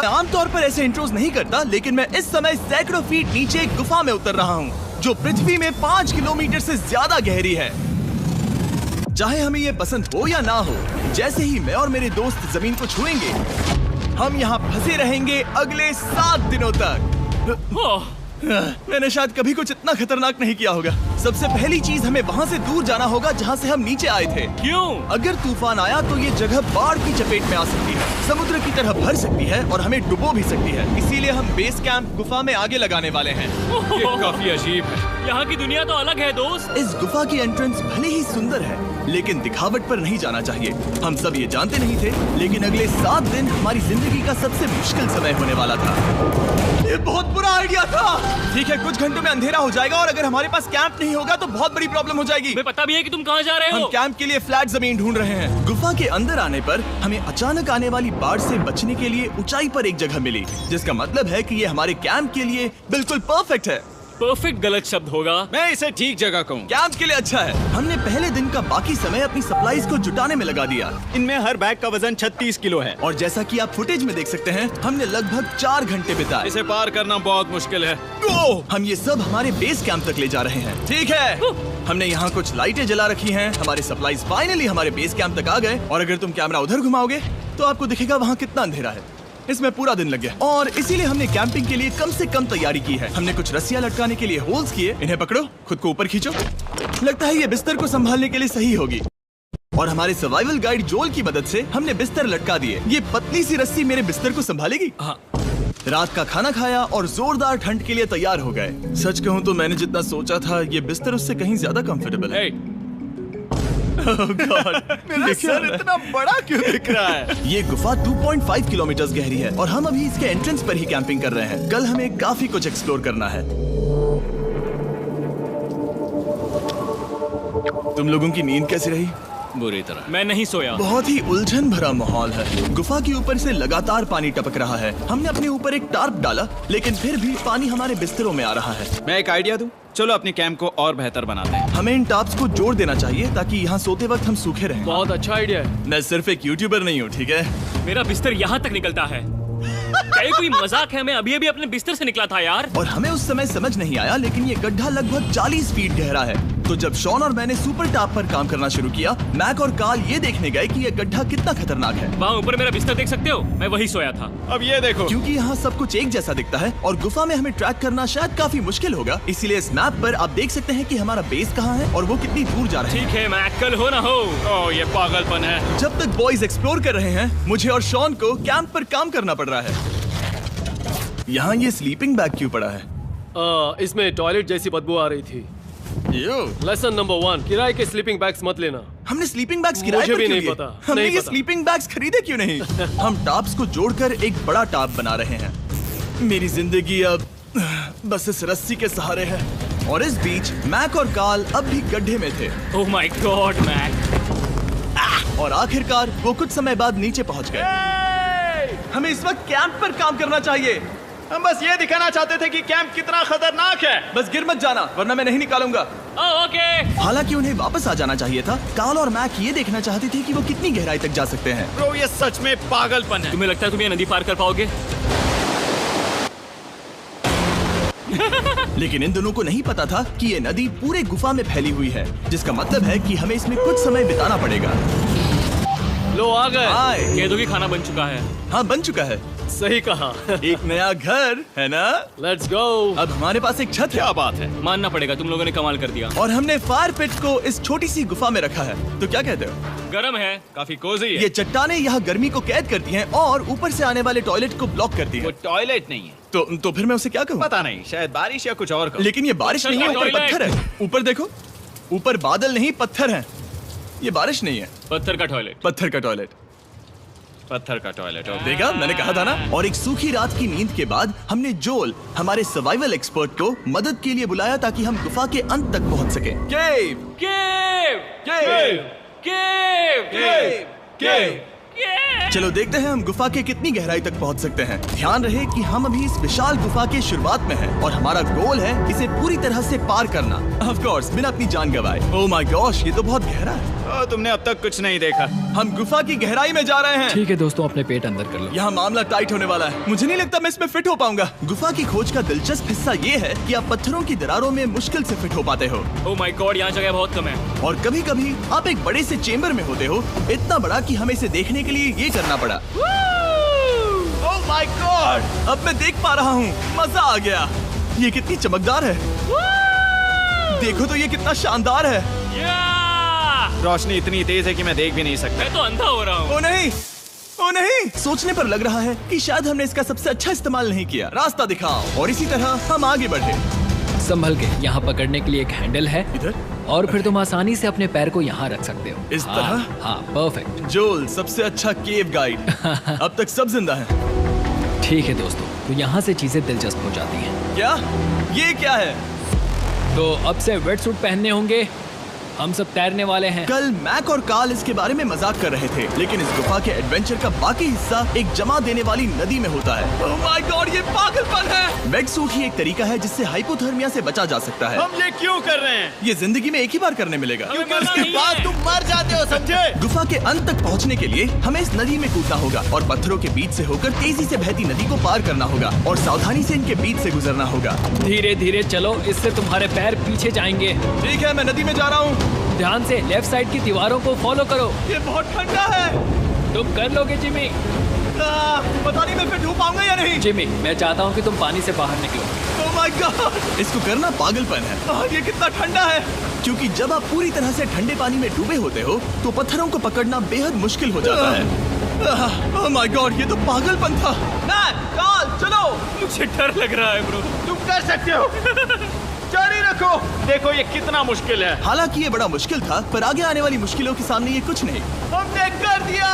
आमतौर पर ऐसे इंट्रोज नहीं करता, लेकिन मैं इस समय सैकड़ों फीट नीचे एक गुफा में उतर रहा हूँ जो पृथ्वी में 5 किलोमीटर से ज्यादा गहरी है। चाहे हमें ये पसंद हो या ना हो, जैसे ही मैं और मेरे दोस्त जमीन को छुएंगे, हम यहाँ फंसे रहेंगे अगले 7 दिनों तक। मैंने शायद कभी कुछ इतना खतरनाक नहीं किया होगा। सबसे पहली चीज, हमें वहाँ से दूर जाना होगा जहाँ से हम नीचे आए थे। क्यों? अगर तूफान आया तो ये जगह बाढ़ की चपेट में आ सकती है, समुद्र की तरह भर सकती है और हमें डुबो भी सकती है। इसीलिए हम बेस कैंप गुफा में आगे लगाने वाले हैं। ये काफी अजीब है। यहाँ की दुनिया तो अलग है दोस्त। इस गुफा की एंट्रेंस भले ही सुंदर है, लेकिन दिखावट पर नहीं जाना चाहिए। हम सब ये जानते नहीं थे, लेकिन अगले 7 दिन हमारी जिंदगी का सबसे मुश्किल समय होने वाला था। ये बहुत बुरा आइडिया था। ठीक है, कुछ घंटों में अंधेरा हो जाएगा और अगर हमारे पास कैंप नहीं होगा तो बहुत बड़ी प्रॉब्लम हो जाएगी। हमें पता भी है कि तुम कहाँ जा रहे हम हो। कैंप के लिए फ्लैट जमीन ढूंढ रहे हैं। गुफा के अंदर आने पर हमें अचानक आने वाली बाढ़ से बचने के लिए ऊंचाई पर एक जगह मिली, जिसका मतलब है कि ये हमारे कैंप के लिए बिल्कुल परफेक्ट है। परफेक्ट गलत शब्द होगा। मैं इसे ठीक जगह कहूँ। कैंप के लिए अच्छा है। हमने पहले दिन का बाकी समय अपनी सप्लाईज को जुटाने में लगा दिया। इनमें हर बैग का वजन 36 किलो है और जैसा कि आप फुटेज में देख सकते हैं, हमने लगभग 4 घंटे बिताए। इसे पार करना बहुत मुश्किल है। हम ये सब हमारे बेस कैंप तक ले जा रहे हैं। ठीक है, हमने यहाँ कुछ लाइटें जला रखी हैं। हमारे सप्लाईज फाइनली हमारे बेस कैंप तक आ गए और अगर तुम कैमरा उधर घुमाओगे तो आपको दिखेगा वहाँ कितना अंधेरा है। इसमें पूरा दिन लग गया और इसीलिए हमने कैंपिंग के लिए कम से कम तैयारी की है। हमने कुछ रस्सियां लटकाने के लिए होल्स किए। इन्हें पकड़ो, खुद को ऊपर खींचो। लगता है ये बिस्तर को संभालने के लिए सही होगी। और हमारे सर्वाइवल गाइड जोल की मदद से हमने बिस्तर लटका दिए। ये पतली सी रस्सी मेरे बिस्तर को संभालेगी। हाँ। रात का खाना खाया और जोरदार ठंड के लिए तैयार हो गए। सच कहूँ तो मैंने जितना सोचा था, ये बिस्तर उससे कहीं ज्यादा कंफर्टेबल है। Oh God, मेरा सर इतना बड़ा क्यों दिख रहा है? ये गुफा 2.5 किलोमीटर गहरी है और हम अभी इसके एंट्रेंस पर ही कैंपिंग कर रहे हैं। कल हमें काफी कुछ एक्सप्लोर करना है। तुम लोगों की नींद कैसी रही? बुरी तरह। मैं नहीं सोया। बहुत ही उलझन भरा माहौल है। गुफा के ऊपर से लगातार पानी टपक रहा है। हमने अपने ऊपर एक टार्प डाला, लेकिन फिर भी पानी हमारे बिस्तरों में आ रहा है। मैं एक आइडिया दूं? चलो अपने कैंप को और बेहतर बनाते हैं। हमें इन टार्प्स को जोड़ देना चाहिए ताकि यहाँ सोते वक्त हम सूखे रहें। बहुत अच्छा आइडिया है। मैं सिर्फ एक यूट्यूबर नहीं हूँ, ठीक है? मेरा बिस्तर यहाँ तक निकलता है। क्या ये कोई मजाक है? मैं अभी अभी अपने बिस्तर से निकला था यार। और हमें उस समय समझ नहीं आया, लेकिन ये गड्ढा लगभग 40 फीट गहरा है। तो जब शॉन और मैंने सुपर टॉप पर काम करना शुरू किया, मैक और कार्ल ये देखने गए कि ये गड्ढा कितना खतरनाक है। वहाँ ऊपर मेरा बिस्तर देख सकते हो? मैं वही सोया था। अब ये देखो, क्योंकि यहाँ सब कुछ एक जैसा दिखता है और गुफा में हमें ट्रैक करना शायद काफी मुश्किल होगा, इसीलिए इस मैप पर आप देख सकते हैं कि हमारा बेस कहाँ है और वो कितनी दूर जा रहे हैं। ठीक है, मैक कल हो ना हो। ओह ये पागलपन है। जब तक बॉयज एक्सप्लोर कर रहे हैं, मुझे और शॉन को कैंप पर काम करना पड़ रहा है। यहाँ ये स्लीपिंग बैग क्यों पड़ा है? इसमें टॉयलेट जैसी बदबू आ रही थी। लेसन नंबर 1, किराए के स्लीपिंग बैग्स मत लेना। हमने स्लीपिंग बैग्स किराए मुझे पर भी क्यों नहीं लिए? पता, हमने नहीं ये पता। स्लीपिंग बैग्स खरीदे क्यों नहीं? हम टॉप्स को जोड़कर एक बड़ा टॉप बना रहे हैं। मेरी जिंदगी अब बस इस रस्सी के सहारे है। और इस बीच मैक और कार्ल अब भी गड्ढे में थे। Oh my god Mac. और आखिरकार वो कुछ समय बाद नीचे पहुंच गए। हमें इस वक्त कैंप पर काम करना चाहिए। हम बस ये दिखाना चाहते थे कि कैंप कितना खतरनाक है। बस गिर मत जाना, वरना मैं नहीं निकालूंगा। ओके। हालांकि उन्हें वापस आ जाना चाहिए था। कार्ल और मैक ये देखना चाहते थे कि वो कितनी गहराई तक जा सकते हैं। ब्रो ये सच में पागलपन है। तुम्हें लगता है तुम ये नदी पार कर पाओगे? लेकिन इन दोनों को नहीं पता था कि ये नदी पूरे गुफा में फैली हुई है, जिसका मतलब है कि हमें इसमें कुछ समय बिताना पड़ेगा। लो आ गए। हाय। कह दो कि खाना बन चुका है। हाँ, बन चुका है। सही कहा। एक नया घर है ना? Let's go. अब हमारे पास एक छत है। क्या बात है। मानना पड़ेगा, तुम लोगों ने कमाल कर दिया। और हमने फायर पिट को इस छोटी सी गुफा में रखा है। तो क्या कहते हो? गरम है। काफी कोजी है। ये चट्टानें यहाँ गर्मी को कैद करती हैं और ऊपर से आने वाले टॉयलेट को ब्लॉक करती वो हैं। टॉयलेट नहीं है। तो फिर मैं उसे क्या कहूँ? पता नहीं, शायद बारिश या कुछ और। लेकिन ये बारिश नहीं है, ऊपर टॉयलेट। पत्थर है। ऊपर देखो, ऊपर बादल नहीं पत्थर है। ये बारिश नहीं है, पत्थर का टॉयलेट। पत्थर का टॉयलेट। पत्थर का टॉयलेट। देखा, मैंने कहा था ना। और एक सूखी रात की नींद के बाद हमने जोल, हमारे सर्वाइवल एक्सपर्ट को मदद के लिए बुलाया ताकि हम गुफा के अंत तक पहुंच सके। केव, केव, केव, केव, केव, केव। केव। चलो देखते हैं हम गुफा के कितनी गहराई तक पहुंच सकते हैं। ध्यान रहे कि हम अभी इस विशाल गुफा के शुरुआत में हैं और हमारा गोल है इसे पूरी तरह से पार करना। ऑफ कोर्स बिना अपनी जान गंवाए। ओह माय गॉश, ये तो बहुत गहरा है। तुमने अब तक कुछ नहीं देखा। हम गुफा की गहराई में जा रहे हैं। ठीक है दोस्तों, अपने पेट अंदर कर लो। यहाँ मामला टाइट होने वाला है। मुझे नहीं लगता मैं इसमें फिट हो पाऊंगा। गुफा की खोज का दिलचस्प हिस्सा ये है कि आप पत्थरों की दरारों में मुश्किल से फिट हो पाते हो, ओह माय गॉड, यहाँ जगह बहुत कम है। और कभी कभी आप एक बड़े से चेम्बर में होते हो, इतना बड़ा कि हमें इसे देखने के लिए ये करना पड़ा। ओह माय गॉड, अब मैं देख पा रहा हूँ, मजा आ गया। ये कितनी चमकदार है, देखो तो ये कितना शानदार है। रोशनी इतनी तेज है कि मैं देख भी नहीं सकता। मैं तो अंधा हो रहा हूँ। ओ नहीं, ओ नहीं, सोचने पर लग रहा है कि शायद हमने इसका सबसे अच्छा इस्तेमाल नहीं किया। रास्ता दिखाओ। और इसी तरह हम आगे बढ़े। संभल के, यहाँ पकड़ने के लिए एक हैंडल है इधर और फिर तुम आसानी से अपने पैर को यहाँ रख सकते हो। इस हाँ, तरह? हाँ, परफेक्ट। जोल सबसे अच्छा केव गाइड। अब तक सब जिंदा हैं। ठीक है दोस्तों, तो यहाँ से चीजें दिलचस्प हो जाती हैं। क्या? ये क्या है? तो अब से वेट सूट पहनने होंगे, हम सब तैरने वाले हैं। कल मैक और कार्ल इसके बारे में मजाक कर रहे थे, लेकिन इस गुफा के एडवेंचर का बाकी हिस्सा एक जमा देने वाली नदी में होता है। ओह माय गॉड, ये पागलपन है। वेट सूट ही एक तरीका है जिससे हाइपोथर्मिया से बचा जा सकता है। हम ये क्यों कर रहे हैं? ये जिंदगी में एक ही बार करने मिलेगा, क्योंकि उसके बाद तुम मर जाते हो, समझे? गुफा के अंत तक पहुंचने के लिए हमें इस नदी में कूदना होगा और पत्थरों के बीच से होकर तेजी से बहती नदी को पार करना होगा और सावधानी से इनके बीच से गुजरना होगा। धीरे धीरे चलो, इससे तुम्हारे पैर पीछे जाएंगे। ठीक है, मैं नदी में जा रहा हूँ। ध्यान से लेफ्ट साइड की दीवारों को फॉलो करो। ये बहुत ठंडा है। तुम कर लोगे जिमी। पता नहीं मैं फिर डूब पाऊंगा या नहीं। जिमी, मैं चाहता हूँ कि तुम पानी से बाहर निकलो। ओह माय गॉड, इसको करना पागलपन है। ये कितना ठंडा है। क्योंकि जब आप पूरी तरह से ठंडे पानी में डूबे होते हो तो पत्थरों को पकड़ना बेहद मुश्किल हो जाता है। ओह माय गॉड, ये तो पागलपन था। कार्ल, चलो। मुझे डर लग रहा है ब्रो। तुम कर सकते हो। जारी रखो। देखो ये कितना मुश्किल है। हालांकि ये बड़ा मुश्किल था, पर आगे आने वाली मुश्किलों के सामने ये कुछ नहीं। हमने कर दिया।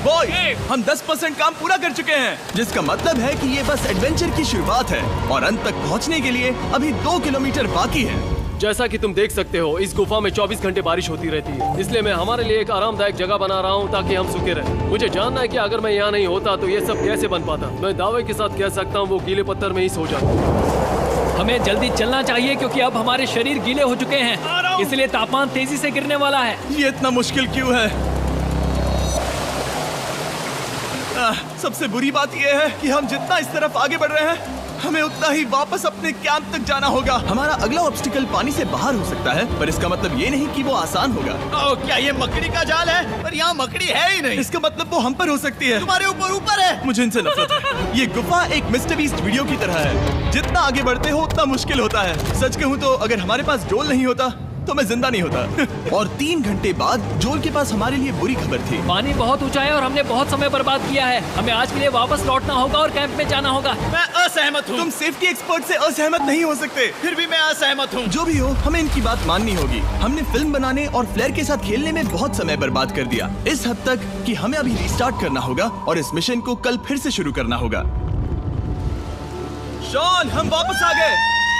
बॉय, हम 10% काम पूरा कर चुके हैं, जिसका मतलब है कि ये बस एडवेंचर की शुरुआत है और अंत तक पहुंचने के लिए अभी 2 किलोमीटर बाकी है। जैसा कि तुम देख सकते हो, इस गुफा में 24 घंटे बारिश होती रहती है, इसलिए मैं हमारे लिए एक आरामदायक जगह बना रहा हूँ ताकि हम सूखे रहें। मुझे जानना है कि अगर मैं यहाँ नहीं होता तो ये सब कैसे बन पाता। मैं दावे के साथ कह सकता हूँ वो गीले पत्थर में ही सो जाता। हमें जल्दी चलना चाहिए क्योंकि अब हमारे शरीर गीले हो चुके हैं, इसलिए तापमान तेजी से गिरने वाला है। ये इतना मुश्किल क्यों है? सबसे बुरी बात यह है कि हम जितना इस तरफ आगे बढ़ रहे हैं, हमें उतना ही वापस अपने कैंप तक जाना होगा। हमारा अगला ऑब्स्टिकल पानी से बाहर हो सकता है, पर इसका मतलब ये नहीं कि वो आसान होगा। ओह, क्या ये मकड़ी का जाल है? पर यहाँ मकड़ी है ही नहीं। इसका मतलब वो हम पर हो सकती है। तुम्हारे ऊपर है। मुझे इनसे नफरत है। ये गुफा एक मिस्टर बीस्ट वीडियो की तरह है, जितना आगे बढ़ते हो उतना मुश्किल होता है। सच कहूँ तो अगर हमारे पास जोल नहीं होता तो मैं जिंदा नहीं होता। और 3 घंटे बाद जोल के पास हमारे लिए बुरी खबर थी। पानी बहुत ऊंचा है और हमने बहुत समय बर्बाद किया है। हमें आज के लिए वापस लौटना होगा और कैंप में जाना होगा। मैं असहमत हूँ। तुम सेफ्टी एक्सपर्ट से असहमत नहीं हो सकते। फिर भी मैं असहमत हूँ। जो भी हो, हमें इनकी बात माननी होगी। हमने फिल्म बनाने और फ्लेयर के साथ खेलने में बहुत समय बर्बाद कर दिया, इस हद तक कि हमें अभी रिस्टार्ट करना होगा और इस मिशन को कल फिर से शुरू करना होगा। शॉन, हम वापस आ गए।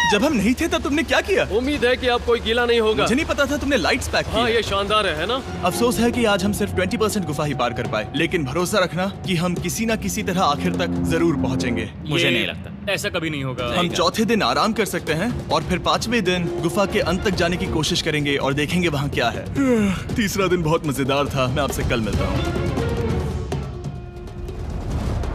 जब हम नहीं थे तब तुमने क्या किया? उम्मीद है कि अब कोई गीला नहीं होगा। मुझे नहीं पता था तुमने लाइट्स पैक की। हाँ, ये शानदार है ना? अफसोस है कि आज हम सिर्फ 20% गुफा ही पार कर पाए, लेकिन भरोसा रखना कि हम किसी न किसी तरह आखिर तक जरूर पहुंचेंगे। मुझे नहीं लगता ऐसा कभी नहीं होगा। हम चौथे दिन आराम कर सकते हैं और फिर 5वें दिन गुफा के अंत तक जाने की कोशिश करेंगे और देखेंगे वहाँ क्या है। तीसरा दिन बहुत मजेदार था। मैं आपसे कल मिलता हूँ।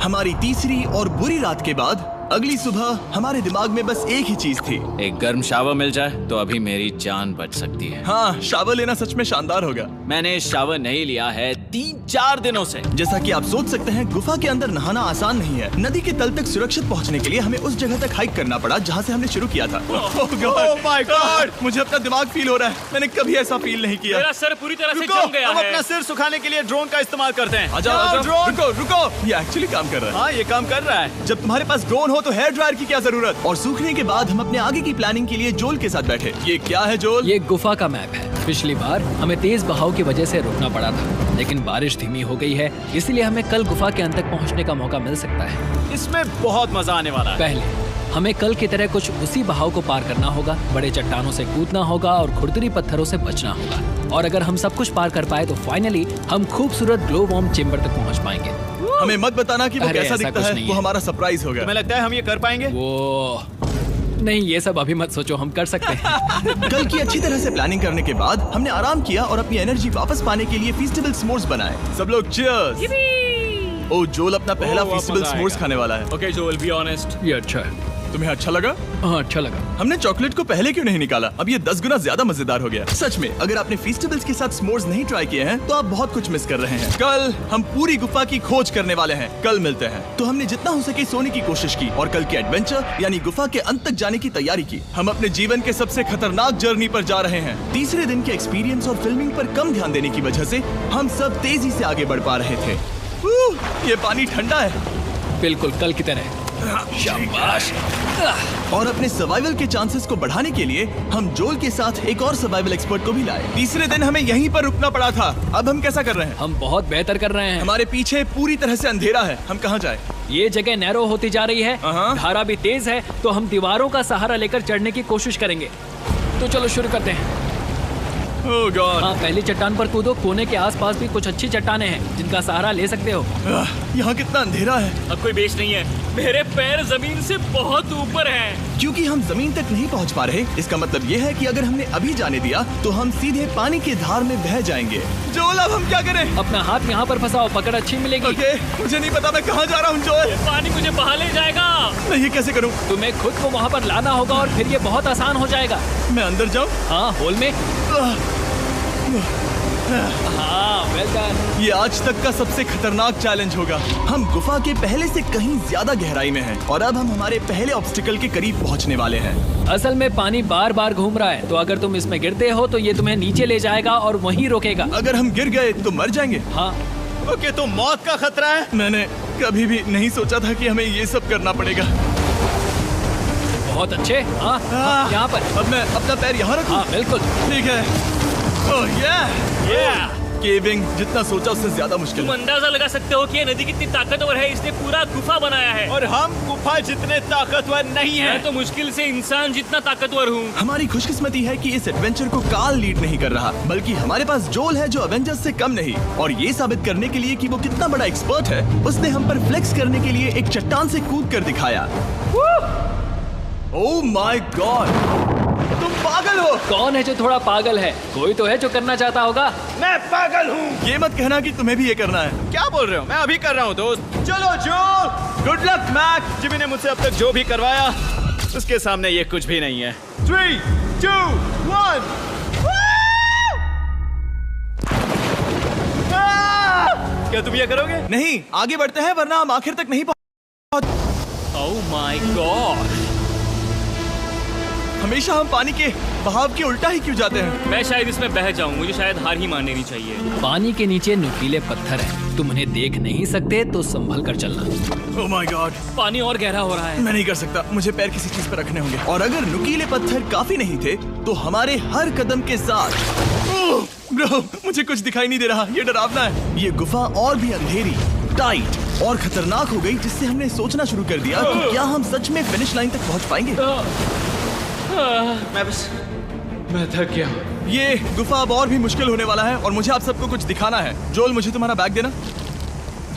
हमारी तीसरी और बुरी रात के बाद अगली सुबह हमारे दिमाग में बस एक ही चीज थी। एक गर्म शावर मिल जाए तो अभी मेरी जान बच सकती है। हाँ, शावर लेना सच में शानदार होगा। मैंने शावर नहीं लिया है 3-4 दिनों से। जैसा कि आप सोच सकते हैं, गुफा के अंदर नहाना आसान नहीं है। नदी के तल तक सुरक्षित पहुंचने के लिए हमें उस जगह तक हाइक करना पड़ा जहाँ से हमने शुरू किया था। Oh my God! मुझे अपना दिमाग फील हो रहा है। मैंने कभी ऐसा फील नहीं किया। मेरा सर पूरी तरह से रुको, जम गया हम है। अपना सिर सुखाने के लिए ड्रोन का इस्तेमाल करते हैं। आ जाओ, ड्रोन। रुको। ये एक्चुअली काम कर रहा है। हाँ, ये काम कर रहा है। जब तुम्हारे पास ड्रोन हो तो हेयर ड्रायर की क्या जरूरत। और सूखने के बाद हम अपने आगे की प्लानिंग के लिए जोल के साथ बैठे। ये क्या है जोल? ये गुफा का मैप है। पिछली बार हमें तेज बहाव की वजह से रुकना पड़ा था, लेकिन बारिश धीमी हो गई है, इसलिए हमें कल गुफा के अंत तक पहुंचने का मौका मिल सकता है। इसमें बहुत मजा आने वाला है। पहले हमें कल की तरह कुछ उसी बहाव को पार करना होगा, बड़े चट्टानों से कूदना होगा और खुरदरी पत्थरों से बचना होगा। और अगर हम सब कुछ पार कर पाए तो फाइनली हम खूबसूरत ग्लो वार्म चेम्बर तक पहुंच पाएंगे। हमें मत बताना कि वो अरे, कैसा ऐसा दिखता कुछ है। नहीं वो है। हमारा सरप्राइज होगा। तुम्हें लगता है हम ये कर पाएंगे? वो नहीं, ये सब अभी मत सोचो, हम कर सकते हैं। कल की अच्छी तरह से प्लानिंग करने के बाद हमने आराम किया और अपनी एनर्जी वापस पाने के लिए फीस्टेबल s'mores बनाए। सब लोग cheers! ओ जोल अपना पहला वो फीस्टेबल मजा s'mores आएगा। खाने वाला है। ओके जोल, बी ऑनेस्ट। ये अच्छा है। तुम्हें अच्छा लगा? हाँ, अच्छा लगा। हमने चॉकलेट को पहले क्यों नहीं निकाला? अब ये 10 गुना ज्यादा मजेदार हो गया। सच में, अगर आपने फीस्टेबल्स के साथ s'mores नहीं ट्राई किए हैं तो आप बहुत कुछ मिस कर रहे हैं। कल हम पूरी गुफा की खोज करने वाले हैं। कल मिलते हैं। तो हमने जितना हो सके सोने की कोशिश की और कल के एडवेंचर यानी गुफा के अंत तक जाने की तैयारी की। हम अपने जीवन के सबसे खतरनाक जर्नी पर जा रहे हैं। तीसरे दिन के एक्सपीरियंस और फिल्मिंग पर कम ध्यान देने की वजह से हम सब तेजी से आगे बढ़ पा रहे थे। ये पानी ठंडा है। बिल्कुल कल की तरह। शाबाश। और अपने सर्वाइवल के चांसेस को बढ़ाने के लिए हम जोल के साथ एक और सर्वाइवल एक्सपर्ट को भी लाए। तीसरे दिन हमें यहीं पर रुकना पड़ा था। अब हम कैसा कर रहे हैं? हम बहुत बेहतर कर रहे हैं। हमारे पीछे पूरी तरह से अंधेरा है। हम कहाँ जाए? ये जगह नैरो होती जा रही है, हाँ। धारा भी तेज है, तो हम दीवारों का सहारा लेकर चढ़ने की कोशिश करेंगे। तो चलो शुरू करते हैं। ओह गॉड। हाँ, पहली चट्टान पर कूदो। कोने के आसपास भी कुछ अच्छी चट्टानें हैं जिनका सहारा ले सकते हो। यहाँ कितना अंधेरा है। अब कोई बेस नहीं है। मेरे पैर जमीन से बहुत ऊपर हैं। क्योंकि हम जमीन तक नहीं पहुँच पा रहे, इसका मतलब ये है कि अगर हमने अभी जाने दिया तो हम सीधे पानी की धार में बह जाएंगे। जोल, अब हम क्या करें? अपना हाथ यहाँ पर फंसाओ, पकड़ अच्छी मिलेगी। ओके, मुझे नहीं पता मैं कहाँ जा रहा हूँ जोल। पानी मुझे बहा ले जाएगा। मैं ये कैसे करूँ? तुम्हें खुद को वहाँ पर लाना होगा और फिर ये बहुत आसान हो जाएगा। मैं अंदर जाऊँ? हाँ, होल में। हाँ, वेल डन। ये आज तक का सबसे खतरनाक चैलेंज होगा। हम गुफा के पहले से कहीं ज्यादा गहराई में हैं और अब हम हमारे पहले ऑब्स्टिकल के करीब पहुंचने वाले हैं। असल में पानी बार बार घूम रहा है, तो अगर तुम इसमें गिरते हो तो ये तुम्हें नीचे ले जाएगा और वहीं रोकेगा। अगर हम गिर गए तो मर जाएंगे। हाँ, ओके, तो मौत का खतरा है। मैंने कभी भी नहीं सोचा था कि हमें ये सब करना पड़ेगा। बहुत अच्छे। हाँ, हाँ, यहाँ पर। अब मैं अपना पैर यहाँ रखूं? हाँ, बिल्कुल। ठीक है। ओह yeah! केविंग जितना सोचा उससे ज्यादा मुश्किल तुम है। अंदाजा लगा सकते हो कि ये नदी कितनी ताकतवर है। इसने पूरा गुफा बनाया है। और हम गुफा जितने ताकतवर नहीं है। मैं तो मुश्किल से इंसान जितना ताकतवर हूँ। हमारी खुशकिस्मती है कि इस एडवेंचर को काल लीड नहीं कर रहा, बल्कि हमारे पास जोल है जो एवेंजर्स से कम नहीं। और ये साबित करने के लिए कि वो कितना बड़ा एक्सपर्ट है, उसने हम पर फ्लेक्स करने के लिए एक चट्टान से कूद कर दिखाया। ओह माय गॉड, तुम पागल हो। कौन है जो थोड़ा पागल है? कोई तो है जो करना चाहता होगा। मैं पागल हूँ। ये मत कहना कि तुम्हें भी ये करना है। क्या बोल रहे हो? मैं अभी कर रहा हूँ दोस्त। चलो जो, गुड लक मैक। जिमी ने मुझसे अब तक जो भी करवाया उसके सामने ये कुछ भी नहीं है। 3, 2, 1। क्या तुम ये करोगे? नहीं, आगे बढ़ते हैं वरना हम आखिर तक नहीं पहुंच। ओह माय गॉड, हमेशा हम पानी के बहाव के उल्टा ही क्यों जाते हैं? मैं शायद इसमें बह जाऊं। मुझे शायद हार ही मान लेनी चाहिए। पानी के नीचे नुकीले पत्थर हैं। तुम उन्हें देख नहीं सकते तो संभल कर चलना। ओह माय गॉड, पानी और गहरा हो रहा है। मैं नहीं कर सकता। मुझे पैर किसी चीज पर रखने होंगे। और अगर नुकीले पत्थर काफी नहीं थे तो हमारे हर कदम के साथ ओह, ब्रो, मुझे कुछ दिखाई नहीं दे रहा। ये डरावना है। ये गुफा और भी अंधेरी, टाइट और खतरनाक हो गई, जिससे हमने सोचना शुरू कर दिया कि क्या हम सच में फिनिश लाइन तक पहुंच पाएंगे। मैं थक गया। ये गुफा अब और भी मुश्किल होने वाला है और मुझे आप सबको कुछ दिखाना है। जोल, मुझे तुम्हारा बैग देना।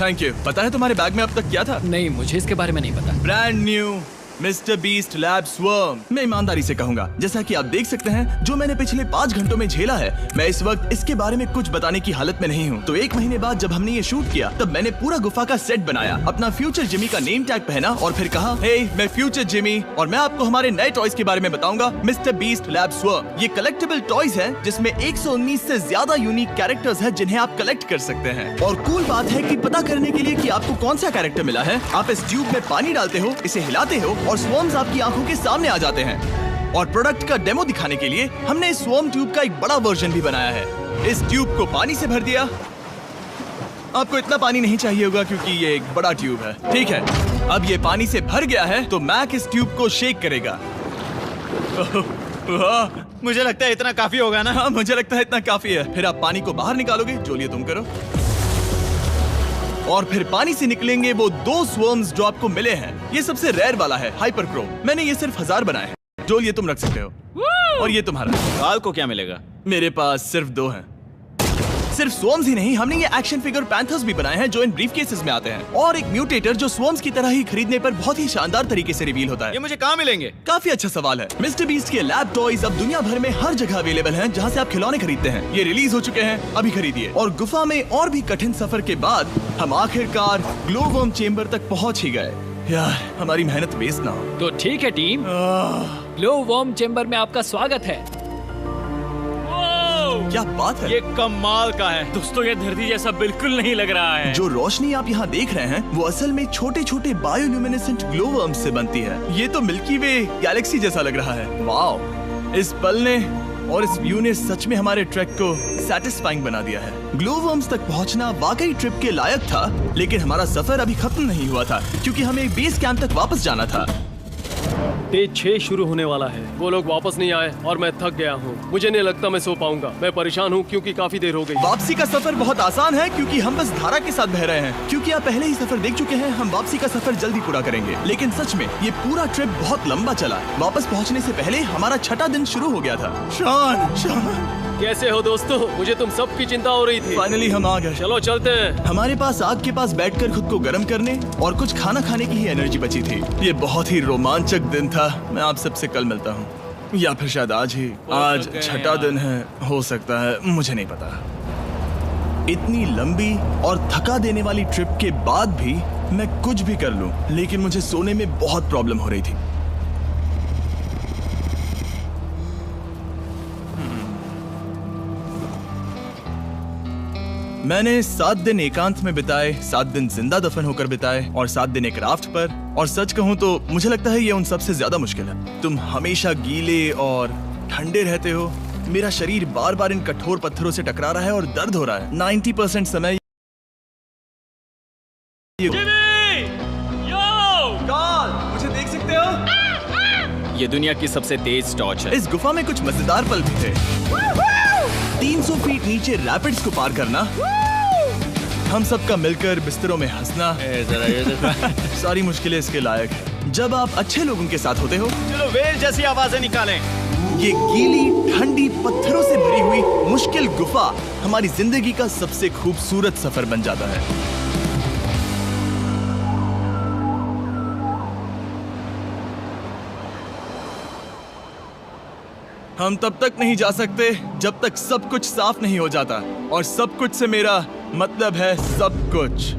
Thank you. पता है तुम्हारे बैग में अब तक क्या था? नहीं, मुझे इसके बारे में नहीं पता। Brand new mister beast lab swarm. मैं ईमानदारी से कहूंगा, जैसा कि आप देख सकते हैं, जो मैंने पिछले 5 घंटों में झेला है, मैं इस वक्त इसके बारे में कुछ बताने की हालत में नहीं हूँ। तो 1 महीने बाद जब हमने ये शूट किया, तब मैंने पूरा गुफा का सेट बनाया, अपना फ्यूचर जिमी का नेम टैग पहना और फिर कहा, हे, मैं फ्यूचर जिमी और मैं आपको हमारे नए टॉयज के बारे में बताऊंगा, मिस्टर बीस्ट लैब स्वर्म। ये कलेक्टेबल टॉयज हैं, जिसमें 119 से ज्यादा यूनिक कैरेक्टर्स हैं जिन्हें आप कलेक्ट कर सकते हैं। और कूल बात है कि पता करने के लिए कि आपको कौन सा कैरेक्टर मिला है, आप इस ट्यूब में पानी डालते हो, इसे हिलाते हो और स्वर्म्स आपकी आंखों के सामने आ जाते हैं। और प्रोडक्ट का डेमो दिखाने के लिए हमने इस स्वर्म ट्यूब का एक बड़ा वर्जन भी बनाया है। इस ट्यूब को पानी से भर दिया। आपको इतना पानी नहीं चाहिए होगा क्योंकि ये एक बड़ा ट्यूब है। ठीक है, अब ये पानी से भर गया है तो मैक इस ट्यूब को शेक करेगा। मुझे लगता है इतना काफी होगा ना? हाँ, मुझे लगता है इतना काफी है। फिर आप पानी को बाहर निकालोगे। जोलिए, तुम करो। और फिर पानी से निकलेंगे वो 2 स्वर्म्स जो आपको मिले हैं। ये सबसे रेयर वाला है, हाइपरक्रोम। मैंने ये सिर्फ 1000 बनाए हैं। जोल, ये तुम रख सकते हो। और ये तुम्हारा। काल को क्या मिलेगा? मेरे पास सिर्फ 2 हैं। सिर्फ स्वॉर्म्स ही नहीं, हमने ये एक्शन फिगर पैंथर्स भी बनाए हैं जो इन ब्रीफ केसेस में आते हैं, और एक म्यूटेटर जो स्वॉर्म्स की तरह ही खरीदने पर बहुत ही शानदार तरीके से रिवील होता है। ये मुझे कहाँ मिलेंगे? काफी अच्छा सवाल है। मिस्टर बीस्ट के लैब टॉयज अब दुनिया भर में हर जगह अवेलेबल हैं जहां से आप खिलौने खरीदते हैं। ये रिलीज हो चुके हैं, अभी खरीदिए। और गुफा में और भी कठिन सफर के बाद हम आखिरकार ग्लो वर्म चेम्बर तक पहुंच ही गए। यार, हमारी मेहनत वेस्ट ना हो। तो ठीक है टीम, ग्लो वर्म चेम्बर में आपका स्वागत है। क्या बात है? ये कमाल का है। दोस्तों ये धरती जैसा बिल्कुल नहीं लग रहा है। जो रोशनी आप यहाँ देख रहे हैं वो असल में छोटे छोटे बायोल्यूमिनेसेंट ग्लो वर्म्स से बनती है। ये तो मिल्की वे गैलेक्सी जैसा लग रहा है। वाओ, इस पल ने और इस व्यू ने सच में हमारे ट्रैक को सैटिस्फाइंग बना दिया है। ग्लो वर्म्स तक पहुंचना वाकई ट्रिप के लायक था, लेकिन हमारा सफर अभी खत्म नहीं हुआ था क्योंकि हमें बेस कैंप तक वापस जाना था। डे 6 शुरू होने वाला है। वो लोग वापस नहीं आए और मैं थक गया हूँ। मुझे नहीं लगता मैं सो पाऊंगा। मैं परेशान हूँ क्योंकि काफी देर हो गई। वापसी का सफर बहुत आसान है क्योंकि हम बस धारा के साथ बह रहे हैं। क्योंकि आप पहले ही सफर देख चुके हैं, हम वापसी का सफर जल्दी पूरा करेंगे। लेकिन सच में ये पूरा ट्रिप बहुत लंबा चला। वापस पहुंचने से पहले हमारा 6वां दिन शुरू हो गया था। शान, कैसे हो दोस्तों? मुझे तुम सब की चिंता हो रही थी। फाइनली हम आ गए। चलो चलते हैं। हमारे पास आग के पास बैठकर खुद को गर्म करने और कुछ खाना खाने की ही एनर्जी बची थी। ये बहुत ही रोमांचक दिन था। मैं आप सबसे कल मिलता हूँ, या फिर शायद आज ही। आज 6वां दिन है, हो सकता है, मुझे नहीं पता। इतनी लंबी और थका देने वाली ट्रिप के बाद भी मैं कुछ भी कर लूं, लेकिन मुझे सोने में बहुत प्रॉब्लम हो रही थी। मैंने 7 दिन एकांत में बिताए, 7 दिन जिंदा दफन होकर बिताए और 7 दिन एक राफ्ट पर। और सच कहूं तो मुझे लगता है ये उन सबसे ज्यादा मुश्किल है। तुम हमेशा गीले और ठंडे रहते हो। मेरा शरीर बार बार इन कठोर पत्थरों से टकरा रहा है और दर्द हो रहा है। 90% समय मुझे देख सकते हो? ये दुनिया की सबसे तेज टॉर्च है। इस गुफा में कुछ मजेदार पल भी थे। 300 फीट नीचे रैपिड्स को पार करना, हम सबका मिलकर बिस्तरों में हंसना, सारी मुश्किलें इसके लायक है जब आप अच्छे लोगों के साथ होते हो। चलो वेल जैसी आवाजें निकालें। ये गीली ठंडी पत्थरों से भरी हुई मुश्किल गुफा हमारी जिंदगी का सबसे खूबसूरत सफर बन जाता है। हम तब तक नहीं जा सकते जब तक सब कुछ साफ नहीं हो जाता, और सब कुछ से मेरा मतलब है सब कुछ।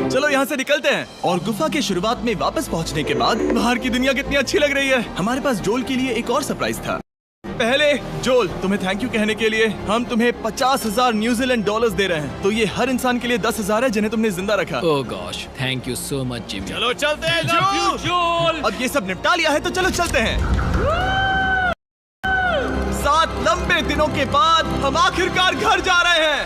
चलो यहाँ से निकलते हैं। और गुफा के शुरुआत में वापस पहुँचने के बाद बाहर की दुनिया कितनी अच्छी लग रही है। हमारे पास जोल के लिए एक और सरप्राइज था। पहले जोल, तुम्हें थैंक यू कहने के लिए हम तुम्हें 50,000 न्यूजीलैंड डॉलर्स दे रहे हैं। तो ये हर इंसान के लिए 10,000 है जिन्हें तुमने जिंदा रखा। Oh gosh, thank you so much Jimmy. चलो चलते हैं जोल। अब ये सब निपटा लिया है तो चलो चलते हैं। 7 लंबे दिनों के बाद हम आखिरकार घर जा रहे हैं।